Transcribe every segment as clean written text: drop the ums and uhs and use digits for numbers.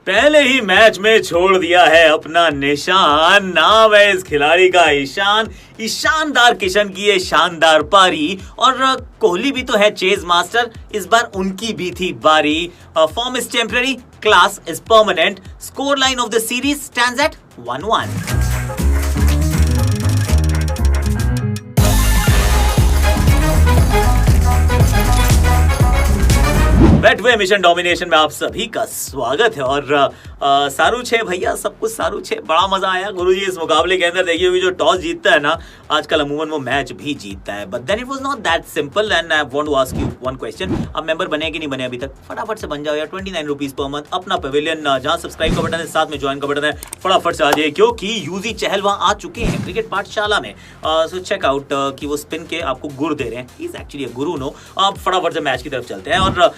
पहले ही मैच में छोड़ दिया है अपना निशान। नाम है इस खिलाड़ी का ईशान। ईशानदार किशन की ये शानदार पारी और कोहली भी तो है चेज मास्टर, इस बार उनकी भी थी बारी। Form is temporary, class is permanent. Score line of the series stands eight 1-1। Betway mission domination में आप सभी का स्वागत है और सारू छे भैया, सब कुछ सारू छे। बड़ा मजा आया गुरुजी इस मुकाबले के अंदर। देखिए जो टॉस जीतता है ना आजकल अमूमन वो मैच भी जीतता है, but then it was not that simple and I want to ask you one question. आप मेंबर बने कि नहीं बने अभी तक? फटाफट से बन जाओ यार। 29 रुपीज पर मंथ अपना पवेलियन, जहां सब्सक्राइब का बटन है साथ में ज्वाइन का बटन है, फटाफट से आ जाइए क्योंकि यूजी चहल वहां आ चुके हैं क्रिकेट पाठशाला में। सो चेक आउट कि वो स्पिन के आपको गुरु दे रहे हैं। He is actually a Guru no. आप फटाफट से मैच की तरफ चलते हैं और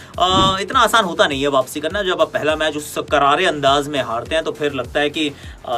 इतना आसान होता नहीं है वापसी करना। जब आप पहला मैच उस करारे अंदाज में हारते हैं तो फिर लगता है कि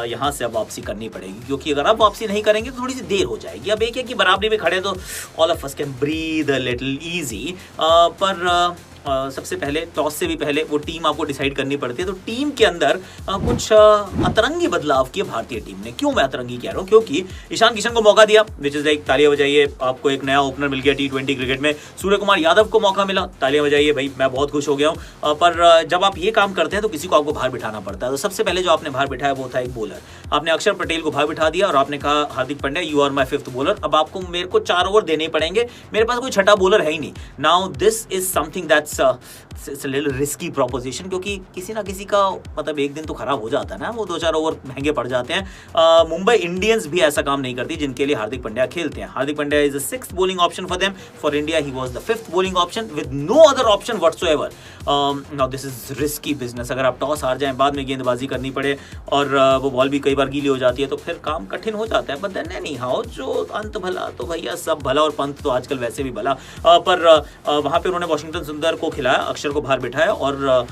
यहां से अब वापसी करनी पड़ेगी, क्योंकि अगर आप वापसी नहीं करेंगे तो थोड़ी सी देर हो जाएगी। अब एक है कि बराबरी में खड़े तो all of us can breathe a little easy, पर सबसे पहले टॉस से भी पहले वो टीम आपको डिसाइड करनी पड़ती है। तो टीम के अंदर कुछ अतरंगी बदलाव किए भारतीय टीम ने। क्यों मैं अतरंगी कह रहा हूँ? क्योंकि ईशान किशन को मौका दिया, विच इज लाइक तालियां बजाइए, आपको एक नया ओपनर मिल गया T20 क्रिकेट में। सूर्य कुमार यादव को मौका मिला, तालियां बजाइए भाई, मैं बहुत खुश हो गया हूँ। पर जब आप ये काम करते हैं तो किसी को आपको बाहर बिठाना पड़ता है। तो सबसे पहले जो आपने बाहर बिठाया वो था एक बॉलर। आपने अक्षर पटेल को बाहर बिठा दिया और आपने कहा Hardik Pandya you are my fifth bowler. अब आपको मेरे को 4 ओवर देने पड़ेंगे, मेरे पास कोई छठा बॉलर है ही नहीं। Now this is something that's it's a little risky proposition, क्योंकि किसी ना किसी का मतलब एक दिन तो खराब हो जाता है ना, वो 2-4 ओवर महंगे पड़ जाते हैं। मुंबई इंडियंस भी ऐसा काम नहीं करती जिनके लिए हार्दिक पांड्या खेलते हैं। Hardik Pandya is the 6th bowling option for them. For India he was the 5th bowling option with no other option whatsoever. Now this is risky business. अगर आप टॉस हार जाएं, बाद में गेंदबाजी करनी पड़े और वो बॉल भी कई बार गीली हो जाती है तो फिर काम कठिन हो जाता है। बट देन एनी हाउ जो अंत भला तो भैया सब भला, और पंत तो आजकल वैसे भी भला। पर वहां पे उन्होंने वॉशिंगटन सुंदर को खिलाया, अक्षर को बाहर बिठाया और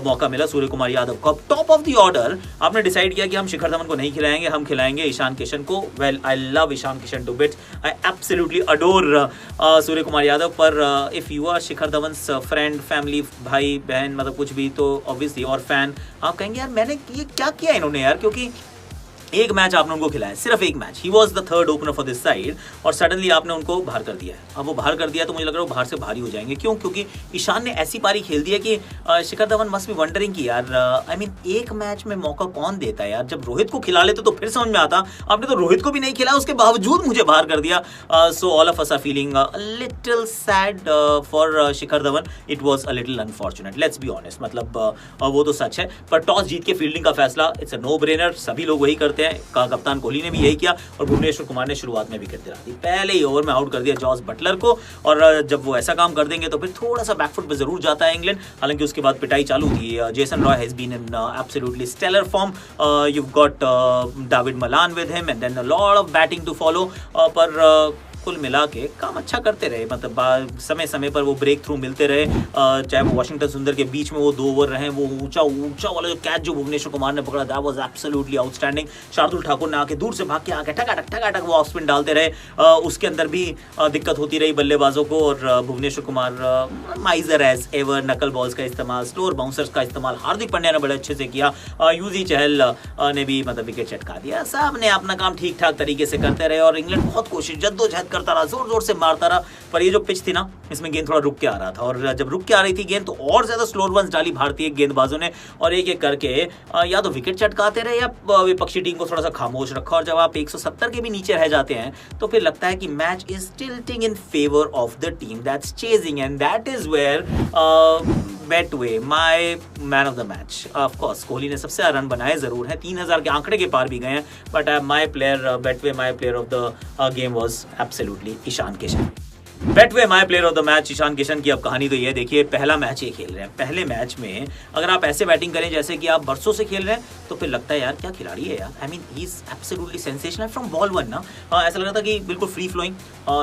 मौका मिला सूर्य कुमार यादव को। टॉप ऑफ द ऑर्डर आपने डिसाइड किया कि हम शिखर धवन को नहीं खिलाएंगे, हम खिलाएंगे ईशान किशन को। Well I love Ishan Kishan to bits, I absolutely adore Surya Kumar Yadav. पर if you are Shikhar Dhawan friend, family, भाई बहन, मतलब कुछ भी, तो ऑब्वियसली और फैन, आप कहेंगे यार मैंने ये क्या किया इन्होंने यार, क्योंकि एक मैच आपने उनको खिलाया, सिर्फ एक match. He was the 3rd opener for this side और सडनली आपने उनको बाहर कर दिया है। अब वो बाहर कर दिया तो मुझे लग रहा है वो बाहर से भारी हो जाएंगे। क्यों? क्योंकि ईशान ने ऐसी पारी खेल दी है कि Shikhar Dhawan must be wondering कि यार आई मीन एक मैच में मौका कौन देता है यार। जब रोहित को खिला लेते तो फिर समझ में आता, आपने तो रोहित को भी नहीं खिलाया, उसके बावजूद मुझे बाहर कर दिया। So all of us are feeling little sad for Shikhar Dhawan. It was a little unfortunate, let's be honest. मतलब वो तो सच है, पर टॉस जीत के फील्डिंग का फैसला इट्स अ नो ब्रेनर, सभी लोग वही करते हैं। कप्तान कोहली ने भी यही किया और भुवनेश्वर कुमार ने शुरुआत में विकेट दिला दी। पहले ही ओवर में आउट कर दिया जॉस बटलर को, और जब वो ऐसा काम कर देंगे तो फिर थोड़ा सा बैकफुट पे जरूर जाता है इंग्लैंड। हालांकि उसके बाद पिटाई चालू थी। Jason Roy has been in absolutely stellar form. You got David Malan with him and then a lot of batting to follow. पर कुल मिला के काम अच्छा करते रहे, मतलब समय समय पर वो ब्रेक थ्रू मिलते रहे। चाहे वो वॉशिंगटन सुंदर के बीच में वो 2 ओवर रहे, वो ऊंचा वाला जो कैच जो भुवनेश्वर कुमार ने पकड़ा, that was absolutely outstanding. Shardul Thakur ने आके दूर से भाग के आके ठकाठक वो ऑफ स्पिन डालते रहे। उसके अंदर भी दिक्कत होती रही बल्लेबाजों को, और Bhuvneshwar Kumar miser as ever, knuckle balls का इस्तेमाल, स्लोअर बाउंसर्स का इस्तेमाल हार्दिक पांड्या ने बड़े अच्छे से किया। यूजी चहल ने भी मतलब विकेट चटका दिया। सब ने अपना काम ठीक ठाक तरीके से करते रहे और इंग्लैंड बहुत कोशिश जद्दोजहद करता रहा, जोर जोर से मारता रहा। पर ये जो पिच थी ना, इसमें गेंद थोड़ा रुक के आ रहा था, और जब रुक के आ रही थी गेंद तो और ज्यादा स्लोअर वंस डाली भारतीय गेंदबाजों ने, और एक एक करके या तो विकेट चटकाते रहे या विपक्षी टीम को थोड़ा सा खामोश रखा। और जब आप 170 के भी नीचे रह जाते हैं तो फिर लगता है कि match is tilting in favour of the team that's chasing, and that is where Betway my man of the match. Of course Kohli ने सबसे ज्यादा रन बनाए जरूर हैं, 3000 के आंकड़े के पार भी गए हैं, but my player Betway my player of the game was absolutely Ishan Kishan. Betway my player of the match Ishan Kishan की अब कहानी तो ये देखिए, पहला मैच ये खेल रहे हैं। पहले मैच में अगर आप ऐसे बैटिंग करें जैसे कि आप बरसों से खेल रहे हैं तो फिर लगता है यार क्या खिलाड़ी है यार। I mean he is absolutely sensational from ball 1 ना। ऐसा लग रहा था कि बिल्कुल फ्री फ्लोइंग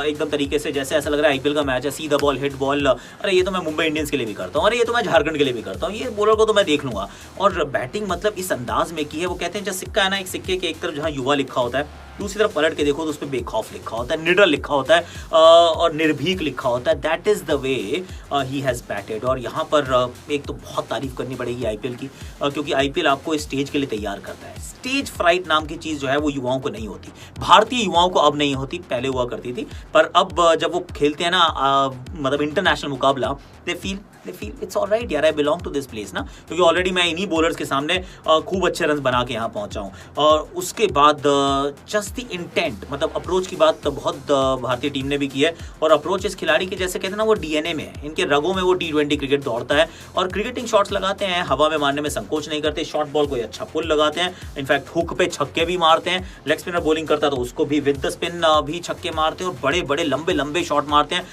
एकदम तरीके से, जैसे ऐसा लग रहा है आईपीएल का मैच है, सीधा बॉल हिट बॉल। अरे ये तो मैं मुंबई इंडियंस के लिए भी करता हूँ, अरे ये तो मैं झारखंड के लिए भी करता हूँ, ये बॉलर को तो मैं देख लूंगा। और बैटिंग मतलब इस अंदाज में की है, वो कहते हैं जब सिक्का है ना, एक सिक्के के एक तरफ जहाँ युवा लिखा होता है दूसरी तरफ पलट के देखो तो उस पर बेखौफ लिखा होता है, निडर लिखा होता है और निर्भीक लिखा होता है। That is the way he has batted. और यहाँ पर एक तो बहुत तारीफ करनी पड़ेगी आईपीएल की, क्योंकि आईपीएल आपको इस स्टेज के लिए तैयार करता है। स्टेज फ्राइट नाम की चीज जो है वो युवाओं को नहीं होती, भारतीय युवाओं को अब नहीं होती, पहले हुआ करती थी, पर अब जब वो खेलते हैं ना मतलब इंटरनेशनल मुकाबला, दे फील इट्स ऑलराइट यार, I belong to this place ना, क्योंकि ऑलरेडी मैं इन्हीं बॉलर्स के सामने खूब अच्छे रन बना के यहाँ पहुंचा हूँ। और उसके बाद जस्ट द इंटेंट, मतलब अप्रोच की बात बहुत भारतीय टीम ने भी की है। और अप्रोच इस खिलाड़ी के जैसे कहते हैं ना वो डीएनए में है, इनके रगों में वो T20 क्रिकेट दौड़ता है और क्रिकेटिंग शॉट्स लगाते हैं, हवा में मारने में संकोच नहीं करते, शॉर्ट बॉल को अच्छा पुल लगाते हैं, इनफैक्ट हुक पे छक्के भी मारते हैं, लेग स्पिनर बॉलिंग करता है तो उसको भी विद द स्पिन भी छक्के मारते हैं और बड़े बड़े लंबे लंबे शॉट मारते हैं,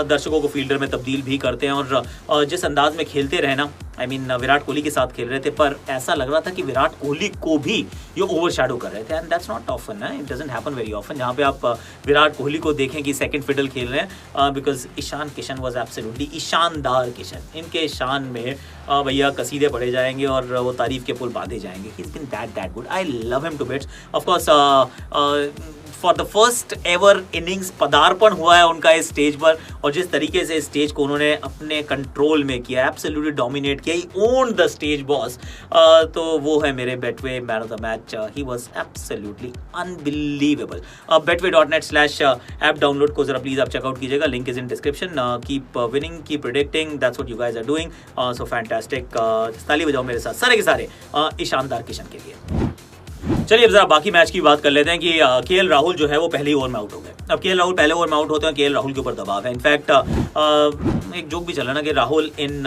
दर्शकों को फील्डर में तब्दील भी करते हैं। और जिस अंदाज में खेलते रहे ना, आई मीन विराट कोहली के साथ खेल रहे थे, पर ऐसा लग रहा था कि विराट कोहली को भी ये ओवरशैडो कर रहे थे, and that's not often, it doesn't happen very often जहाँ पे आप विराट कोहली को देखें कि सेकंड फिडल खेल रहे हैं, because Ishan Kishan was absolutely ईशानदार किशन, इनके शान में भैया कसीदे पढ़े जाएंगे और वो तारीफ के पुल बांधे जाएंगे। He is been that good, I love him to bits. Of course for the first ever innings पदार्पण हुआ है उनका इस स्टेज पर, और जिस तरीके से इस स्टेज को उन्होंने अपने कंट्रोल में किया, एब्सोल्युटली डोमिनेट किया, he owned the stage boss, तो वो है मेरे Betway man of the match. He was absolutely unbelievable. betway.net/app download को जरा प्लीज आप चेकआउट कीजिएगा, link is in description. Keep winning, keep predicting, that's what you guys are doing, so fantastic. ताली बजाओ मेरे साथ सारे के सारे ईशानदार किशन के लिए। चलिए अब जरा बाकी मैच की बात कर लेते हैं कि केएल राहुल जो है वो पहले ओवर में आउट हो गए। अब केएल राहुल पहले ओवर में आउट होते हैं, केएल राहुल के ऊपर दबाव है। इनफैक्ट एक जोक भी चला ना कि Rahul in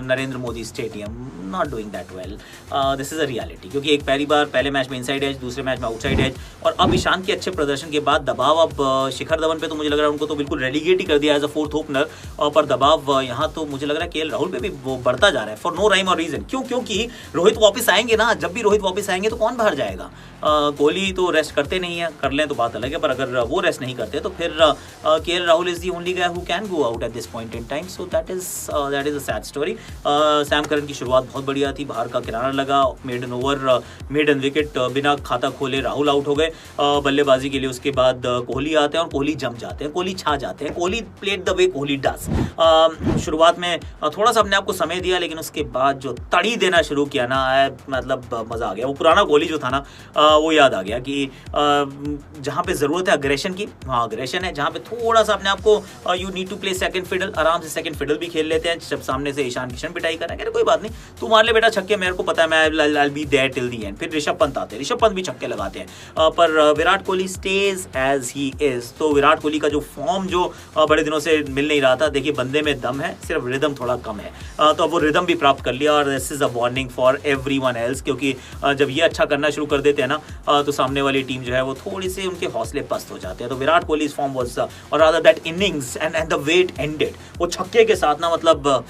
Narendra Modi stadium not doing that well, this is a reality, क्योंकि एक पहली बार पहले मैच में इनसाइड एज, दूसरे मैच में आउटसाइड एज, और अब ईशान के अच्छे प्रदर्शन के बाद दबाव अब शिखर धवन पे तो मुझे लग रहा है उनको तो बिल्कुल रेलीगेट ही कर दिया एज अ फोर्थ ओपनर, पर दबाव यहाँ तो मुझे लग रहा है केएल राहुल पे भी वो बढ़ता जा रहा है फॉर नो राइम और रीजन। क्यों? क्योंकि रोहित वापस आएंगे ना, जब भी रोहित वापस आएंगे तो कौन बाहर जाएगा? कोहली तो रेस्ट करते नहीं है, कर लें तो बात अलग है, पर अगर वो रेस्ट नहीं करते तो फिर KL Rahul is the only guy who can go out at this point in time, so that is a sad story. Sam Curran की शुरुआत बहुत बढ़िया थी, बाहर का किनारा लगा, मेडन ओवर, मेडन विकेट, बिना खाता खोले राहुल आउट हो गए बल्लेबाजी के लिए। उसके बाद कोहली आते हैं और कोहली जम जाते हैं, कोहली छा जाते हैं, Kohli played the way Kohli does. शुरुआत में थोड़ा सा अपने आप को समय दिया, लेकिन उसके बाद जो तड़ी देना शुरू किया ना, मतलब मजा आ गया। वो पुराना कोहली जो था ना वो याद आ गया कि जहाँ पे जरूरत है अग्रेशन की, वहाँ अग्रेशन है, जहाँ पे थोड़ा सा अपने आप को you need to play second fiddle, आराम से सेकंड फिडल भी खेल लेते हैं। जब सामने से ईशान किशन पिटाई कर रहे हैं, कोई बात नहीं, तू मार ले बेटा छक्के, मेरे को पता है, मैं I be there till the end. फिर ऋषभ पंत आते हैं, ऋषभ पंत भी छक्के लगाते हैं, पर Virat Kohli stage as he is. तो विराट कोहली का जो फॉर्म जो बड़े दिनों से मिल नहीं रहा था, देखिए बंदे में दम है, सिर्फ रिदम थोड़ा कम है, तो अब वो रिदम भी प्राप्त कर लिया, और this is a warning for everyone else, क्योंकि जब ये अच्छा करना शुरू कर देते हैं ना, तो सामने वाली टीम जो है वो थोड़ी सी उनके हौसले पस्त हो जाते हैं। तो विराट कोहली इस फॉर्म वाज, और rather that innings and the wait ended, वो छक्के के साथ ना, मतलब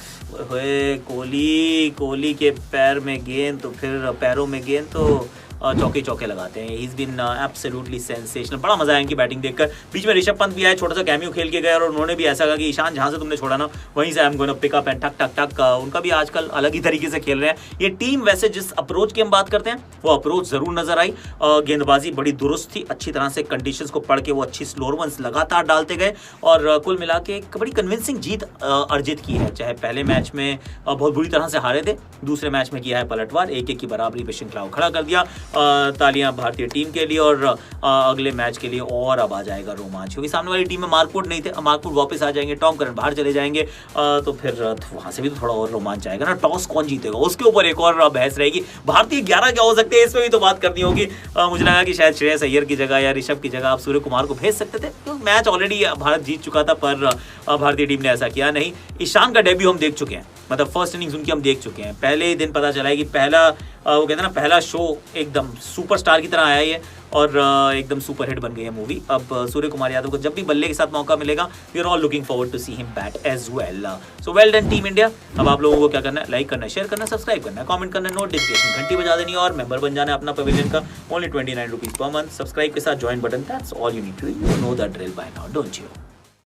कोहली के पैर में गेंद तो फिर पैरों में गेंद तो चौके चौके लगाते हैं। He is been absolutely sensational, बड़ा मजा आया इनकी बैटिंग देखकर। बीच में ऋषभ पंत भी आए, छोटा सा कैमियो खेल के गए, और उन्होंने भी ऐसा कहा कि ईशान जहां से तुमने छोड़ा ना वहीं से I am going to pick up and tuck tuck टक। उनका भी आजकल अलग ही तरीके से खेल रहे हैं ये टीम। वैसे जिस अप्रोच की हम बात करते हैं वो अप्रोच जरूर नजर आई, गेंदबाजी बड़ी दुरुस्त थी, अच्छी तरह से कंडीशंस को पढ़ के वो अच्छी स्लोअर वंस लगातार डालते गए, और कुल मिला के एक बड़ी कन्विंसिंग जीत अर्जित की है। चाहे पहले मैच में बहुत बुरी तरह से हारे थे, दूसरे मैच में किया है पलटवार, 1-1 की बराबरी पे श्रृंखला खड़ा कर दिया। तालियां भारतीय टीम के लिए, और अगले मैच के लिए और अब आ जाएगा रोमांच, क्योंकि सामने वाली टीम में मार्कवुड नहीं थे, मार्कवुड वापस आ जाएंगे, टॉम करन बाहर चले जाएंगे, तो फिर वहां से भी तो थोड़ा और रोमांच आएगा ना। टॉस कौन जीतेगा उसके ऊपर एक और बहस रहेगी। भारतीय 11 क्या हो सकते हैं इसमें भी तो बात करनी होगी। मुझे लगा कि शायद श्रेयस अय्यर की जगह या ऋषभ की जगह आप सूर्य कुमार को भेज सकते थे, क्योंकि मैच ऑलरेडी भारत जीत चुका था, पर भारतीय टीम ने ऐसा किया नहीं। ईशान का डेब्यू हम देख चुके हैं, मतलब फर्स्ट इनिंग्स उनकी हम देख चुके हैं। पहले ही दिन पता चला है कि पहला वो कहते हैं ना, पहला शो एकदम सुपरस्टार की तरह आया है, और एकदम सुपर हिट बन गई है मूवी। अब सूर्य कुमार यादव को जब भी बल्ले के साथ मौका मिलेगा, we are all looking forward to see him bat as well. So well done team India. अब आप लोगों को क्या करना है, लाइक करना है, शेयर करना है, सब्सक्राइब करना है, कमेंट करना है, नोटिफिकेशन घंटी बजा देनी है, और मेंबर बन जाना है अपना पवेलियन का, only 29 rupees per month. Subscribe के साथ join button, that's all you need to know the drill bye now, don't you.